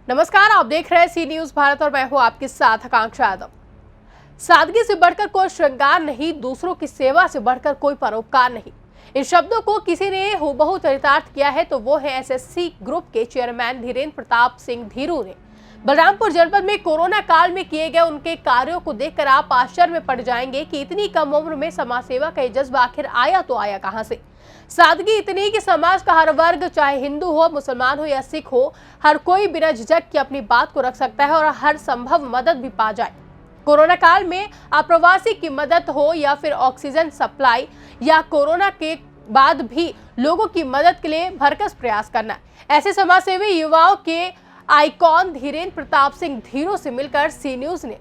नमस्कार, आप देख रहे हैं सी न्यूज भारत और मैं हूं आपके साथ आकांक्षा यादव। सादगी से बढ़कर कोई श्रृंगार नहीं, दूसरों की सेवा से बढ़कर कोई परोपकार नहीं। इन शब्दों को किसी ने हूबहू चरितार्थ किया है तो वो है एसएससी ग्रुप के चेयरमैन धीरेन्द्र प्रताप सिंह धीरू ने। बलरामपुर जनपद में कोरोना काल में किए गए उनके कार्यों को देखकर आप आश्चर्य में पड़ जाएंगे कि इतनी कम उम्र में समाज सेवा का ये जज्बा आखिर आया तो आया कहां से। सादगी इतनी कि समाज का हर वर्ग, चाहे हिंदू हो, मुसलमान हो या सिख हो, हर कोई बिना झिझक के अपनी बात को रख सकता है और हर संभव मदद भी पा जाए। कोरोना काल में अप्रवासी की मदद हो या फिर ऑक्सीजन सप्लाई या कोरोना के बाद भी लोगों की मदद के लिए भरकस प्रयास करना, ऐसे समाजसेवी युवाओं के आइकॉन धीरेन्द्र प्रताप सिंह धीरू से मिलकर सी न्यूज ने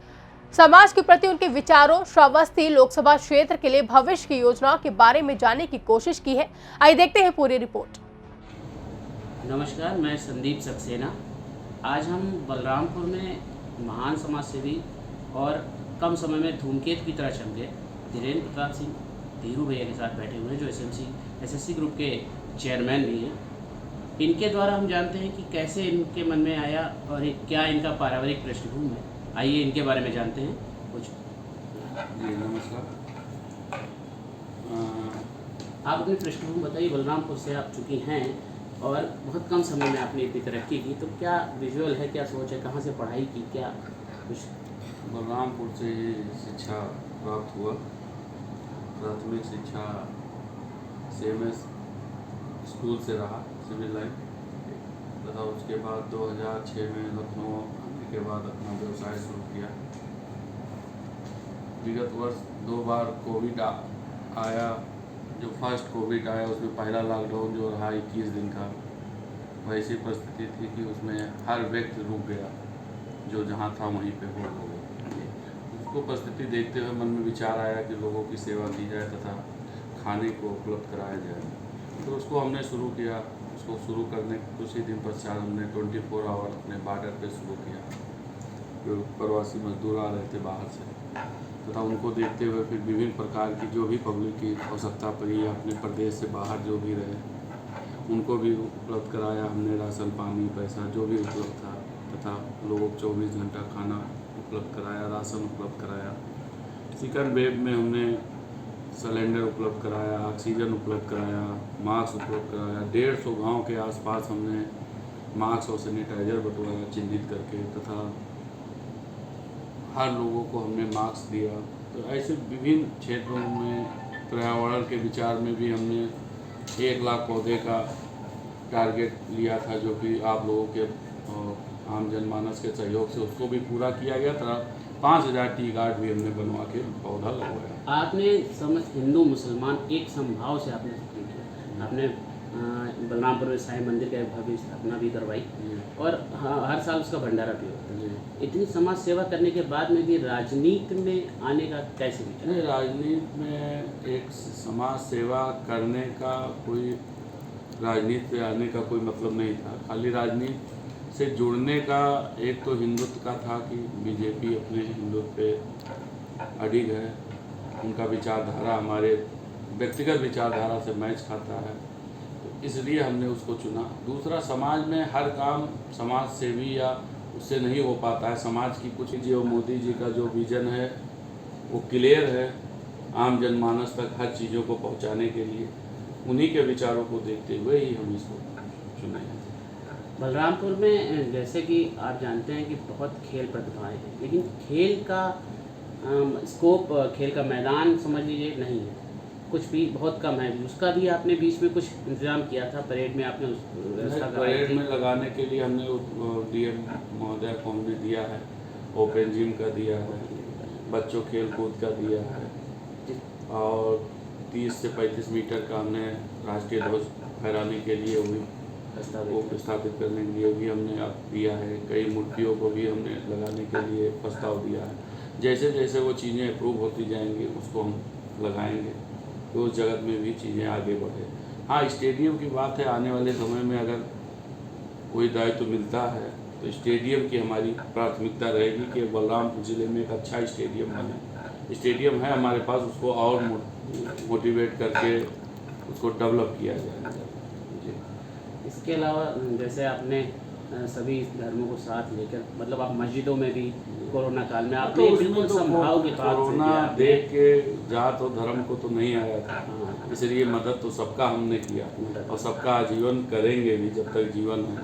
समाज के प्रति उनके विचारों, श्रावस्ती लोकसभा क्षेत्र के लिए भविष्य की योजनाओं के बारे में जानने की कोशिश की है। आइए देखते हैं पूरी रिपोर्ट। नमस्कार, मैं संदीप सक्सेना। आज हम बलरामपुर में महान समाजसेवी और कम समय में धूमकेतु की तरह चमके धीरेन्द्र प्रताप सिंह धीरू भैया के साथ बैठे हुए हैं, जो एसएससी ग्रुप के चेयरमैन भी हैं। इनके द्वारा हम जानते हैं कि कैसे इनके मन में आया और क्या इनका पारिवारिक पृष्ठभूमि है। आइए इनके बारे में जानते हैं कुछ। जी नमस्कार। आप अपनी पृष्ठभूमि बताइए। बलरामपुर से आप चुकी हैं और बहुत कम समय में आपने इतनी तरक्की की, तो क्या विजुअल है, क्या सोच है, कहाँ से पढ़ाई की, क्या कुछ? बलरामपुर से ही शिक्षा प्राप्त हुआ। प्राथमिक शिक्षा CMS स्कूल से रहा, सिविल लाइन, तथा उसके बाद 2006 में लखनऊ आने के बाद अपना व्यवसाय शुरू किया। विगत वर्ष 2 बार कोविड आया। जो फर्स्ट कोविड आया उसमें पहला लॉकडाउन जो रहा 21 दिन का, वैसी परिस्थिति थी कि उसमें हर व्यक्ति रुक गया, जो जहाँ था वहीं पे हो गया। उसको परिस्थिति देखते हुए मन में विचार आया कि लोगों की सेवा की जाए तथा खाने को उपलब्ध कराया जाए। तो उसको हमने शुरू किया। उसको शुरू करने के कुछ ही दिन पश्चात हमने 24 आवर अपने बॉर्डर पे शुरू किया। जो प्रवासी मजदूर आ रहे थे बाहर से, तथा उनको देखते हुए फिर विभिन्न प्रकार की जो भी पब्लिक की आवश्यकता पड़ी, अपने प्रदेश से बाहर जो भी रहे उनको भी उपलब्ध कराया हमने। राशन पानी पैसा जो भी उपलब्ध था, तथा लोगों को 24 घंटा खाना उपलब्ध कराया, राशन उपलब्ध कराया। सेकंड वेव में हमने सिलेंडर उपलब्ध कराया, ऑक्सीजन उपलब्ध कराया, मास्क उपलब्ध कराया। 150 गांव के आसपास हमने मास्क और सैनिटाइजर बंटवाया चिन्हित करके, तथा हर लोगों को हमने मास्क दिया। तो ऐसे विभिन्न क्षेत्रों में पर्यावरण के विचार में भी हमने 1 लाख पौधे का टारगेट लिया था, जो कि आप लोगों के आम जनमानस के सहयोग से उसको भी पूरा किया गया था। 5000 टी गार्ड भी हमने बनवा के पौधा लगवाया। आपने हिंदू मुसलमान एक समभाव से आपने किया। आपने बलरामपुर में साईं मंदिर का भव्य स्थापना भी करवाई और हर साल उसका भंडारा भी होता है। इतनी समाज सेवा करने के बाद में भी राजनीति में आने का कैसे विचार? नहीं, राजनीति में एक समाज सेवा करने का कोई, राजनीति में आने का कोई मतलब नहीं था। खाली राजनीति से जुड़ने का एक तो हिंदुत्व का था कि बीजेपी अपने हिंदुत्व पे अडिग है, उनका विचारधारा हमारे व्यक्तिगत विचारधारा से मैच खाता है, तो इसलिए हमने उसको चुना। दूसरा, समाज में हर काम समाज सेवी या उससे नहीं हो पाता है। समाज की कुछ जो मोदी जी का जो विज़न है वो क्लियर है, आम जनमानस तक हर चीज़ों को पहुंचाने के लिए। उन्हीं के विचारों को देखते हुए ही हम इसको चुने हैं। बलरामपुर में जैसे कि आप जानते हैं कि बहुत खेल प्रतिभाएं हैं, लेकिन खेल का स्कोप, खेल का मैदान समझ लीजिए नहीं है, कुछ भी बहुत कम है। उसका भी आपने बीच में कुछ इंतजाम किया था, परेड में आपने व्यवस्था कराई थी। परेड में लगाने के लिए हमने DM महोदय को हमने दिया है, ओपन जिम का दिया है, बच्चों खेल कूद का दिया है, और 30 से 35 मीटर का हमने राष्ट्रीय ध्वज फहराने के लिए वो स्थापित करने के लिए भी हमने दिया है। कई मूर्तियों को भी हमने लगाने के लिए प्रस्ताव दिया है। जैसे जैसे वो चीज़ें अप्रूव होती जाएंगी उसको हम लगाएंगे, तो उस जगत में भी चीज़ें आगे बढ़े। हाँ, स्टेडियम की बात है, आने वाले समय में अगर कोई दायित्व मिलता है तो स्टेडियम की हमारी प्राथमिकता रहेगी कि बलरामपुर ज़िले में एक अच्छा स्टेडियम बने। स्टेडियम है हमारे पास, उसको और मोटिवेट करके उसको डेवलप किया जाए। इसके अलावा जैसे आपने सभी धर्मों को साथ लेकर, मतलब आप मस्जिदों में भी कोरोना काल में तो आपने उसमें बिल्कुल तो संभाव के साथ कोरोना किया आपने। देख के जात और धर्म को तो नहीं आया था, हाँ, इसलिए मदद तो सबका हमने किया मदद। और सबका आजीवन करेंगे भी जब तक जीवन है।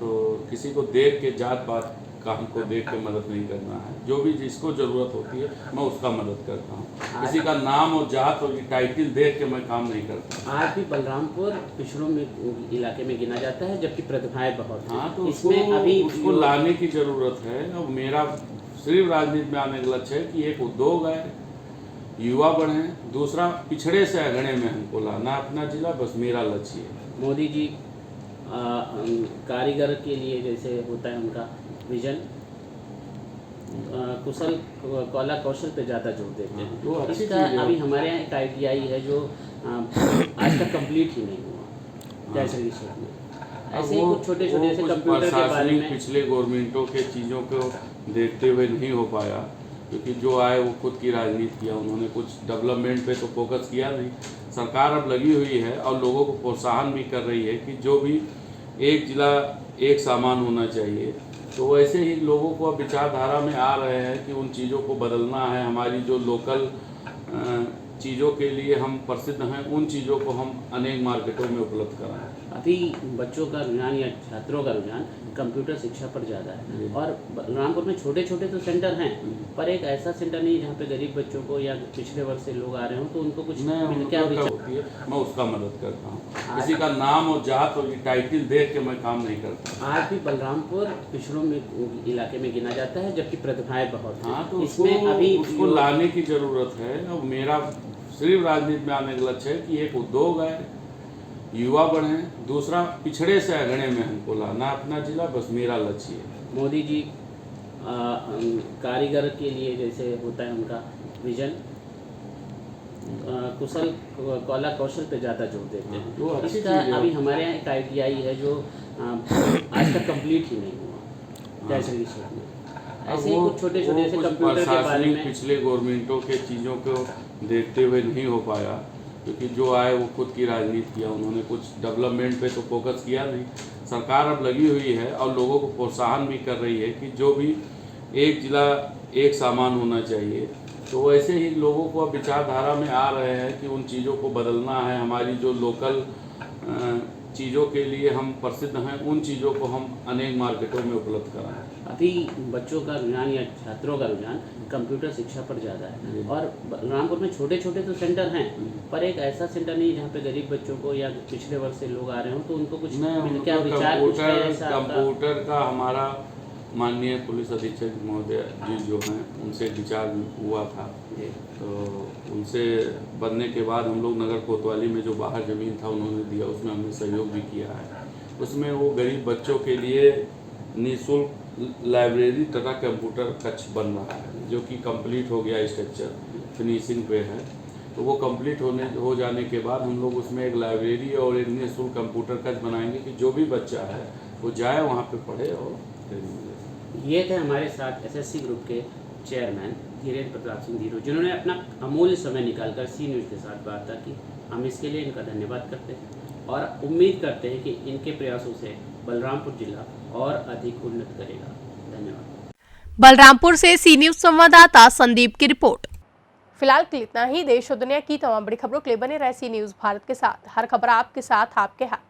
तो किसी को देख के जात पात का हमको देख के मदद नहीं करना है। जो भी जिसको ज़रूरत होती है मैं उसका मदद करता हूँ। किसी का नाम और जात और टाइटल देख के मैं काम नहीं करता। आज भी बलरामपुर पिछड़ों में इलाके में गिना जाता है, जबकि प्रतिभाएं बहुत हैं। हाँ, तो इसमें अभी उसको लाने की ज़रूरत है। और मेरा सिर्फ राजनीति में आने का लक्ष्य है कि एक उद्योग है, युवा बढ़े, दूसरा पिछड़े से अगड़े में हमको लाना अपना जिला, बस मेरा लक्ष्य है। मोदी जी कारीगर के लिए जैसे होता है उनका विजन, कुशल कला कौशल पे ज़्यादा जोर देते हैं। वो अच्छी इसका चीज़ है। अभी हमारे यहाँ एक ITI है जो आज तक कंप्लीट ही नहीं हुआ जैसे क्षेत्र में। ऐसे ही कुछ छोटे छोटे से कुछ कंप्यूटर के बारे प्रशासनिक में पिछले गवर्नमेंटों के चीज़ों को देखते हुए नहीं हो पाया, क्योंकि जो आए वो खुद की राजनीति किया। उन्होंने कुछ डेवलपमेंट पे तो फोकस किया नहीं। सरकार अब लगी हुई है और लोगों को प्रोत्साहन भी कर रही है कि जो भी एक जिला एक सामान होना चाहिए। तो वैसे ही लोगों को अब विचारधारा में आ रहे हैं कि उन चीज़ों को बदलना है। हमारी जो लोकल चीज़ों के लिए हम प्रसिद्ध हैं, उन चीज़ों को हम अनेक मार्केटों में उपलब्ध कराएं। अभी बच्चों का रुझान या छात्रों का रुझान कंप्यूटर शिक्षा पर ज़्यादा है। और बलरामपुर में छोटे छोटे तो सेंटर हैं, पर एक ऐसा सेंटर नहीं जहाँ पे गरीब बच्चों को या पिछड़े वर्ग से लोग आ रहे हों तो उनको कुछ क्या विचार होती है मैं उसका मदद करता हूँ। किसी का नाम और जात और टाइटल देख के मैं काम नहीं करता। आज भी बलरामपुर पिछड़ों में इलाके में गिना जाता है, जबकि प्रतिभाएं बहुत हैं। हाँ, तो इसमें अभी उसको लाने की ज़रूरत है। और मेरा सिर्फ राजनीति में आने का लक्ष्य है कि एक उद्योग है, युवा बढ़े, दूसरा पिछड़े से अगड़े में हमको लाना अपना जिला, बस मेरा लक्ष्य है। मोदी जी कारीगर के लिए जैसे होता है उनका विजन, कुशल कला कौशल पे ज़्यादा जोर देते वो हैं। अच्छी इसका चीज़ है। अभी हमारे यहाँ एक ITI है जो आज तक कंप्लीट ही नहीं हुआ जैसे क्षेत्र में। ऐसे ही कुछ छोटे छोटे से कुछ कंप्यूटर के बारे प्रशासनिक में पिछले गवर्नमेंटों के चीज़ों को देखते हुए नहीं हो पाया, क्योंकि जो आए वो खुद की राजनीति किया। उन्होंने कुछ डेवलपमेंट पे तो फोकस किया नहीं। सरकार अब लगी हुई है और लोगों को प्रोत्साहन भी कर रही है कि जो भी एक जिला एक सामान होना चाहिए। तो वैसे ही लोगों को अब विचारधारा में आ रहे हैं कि उन चीज़ों को बदलना है। हमारी जो लोकल चीज़ों के लिए हम प्रसिद्ध हैं, उन चीज़ों को हम अनेक मार्केटों में उपलब्ध कराएं। अभी बच्चों का रुझान या छात्रों का रुझान कंप्यूटर शिक्षा पर ज़्यादा है। और बलरामपुर में छोटे छोटे तो सेंटर हैं, पर एक ऐसा सेंटर नहीं जहाँ पे गरीब बच्चों को या पिछड़े वर्ग से लोग आ रहे हों तो उनको कुछ क्या विचार कुछ है ऐसा आपका? कंप्यूटर का हमारा माननीय पुलिस अधीक्षक महोदय जी जो हैं उनसे विचार हुआ था। तो उनसे बनने के बाद हम लोग नगर कोतवाली में जो बाहर ज़मीन था उन्होंने दिया, उसमें हमने सहयोग भी किया है। उसमें वो गरीब बच्चों के लिए निःशुल्क लाइब्रेरी तथा कंप्यूटर कक्ष बन रहा है, जो कि कंप्लीट हो गया, स्ट्रक्चर फिनिशिंग पे है। तो वो कंप्लीट हो जाने के बाद हम लोग उसमें एक लाइब्रेरी और एक निःशुल्क कंप्यूटर कक्ष बनाएंगे कि जो भी बच्चा है वो जाए वहाँ पे पढ़े और ट्रेनिंग मिले। ये थे हमारे साथ SSC ग्रुप के चेयरमैन धीरेन्द्र प्रताप सिंह धीरू, जिन्होंने अपना अमूल्य समय निकालकर सी न्यूज़ के साथ वार्ता की। हम इसके लिए इनका धन्यवाद करते हैं और उम्मीद करते हैं कि इनके प्रयासों से बलरामपुर जिला और अधिक उन्नत करेगा। धन्यवाद। बलरामपुर से सी न्यूज़ संवाददाता संदीप की रिपोर्ट। फिलहाल के लिए इतना ही। देश और दुनिया की तमाम बड़ी खबरों के लिए बने रहे सी न्यूज़ भारत के साथ। हर खबर आपके साथ, आपके हाथ।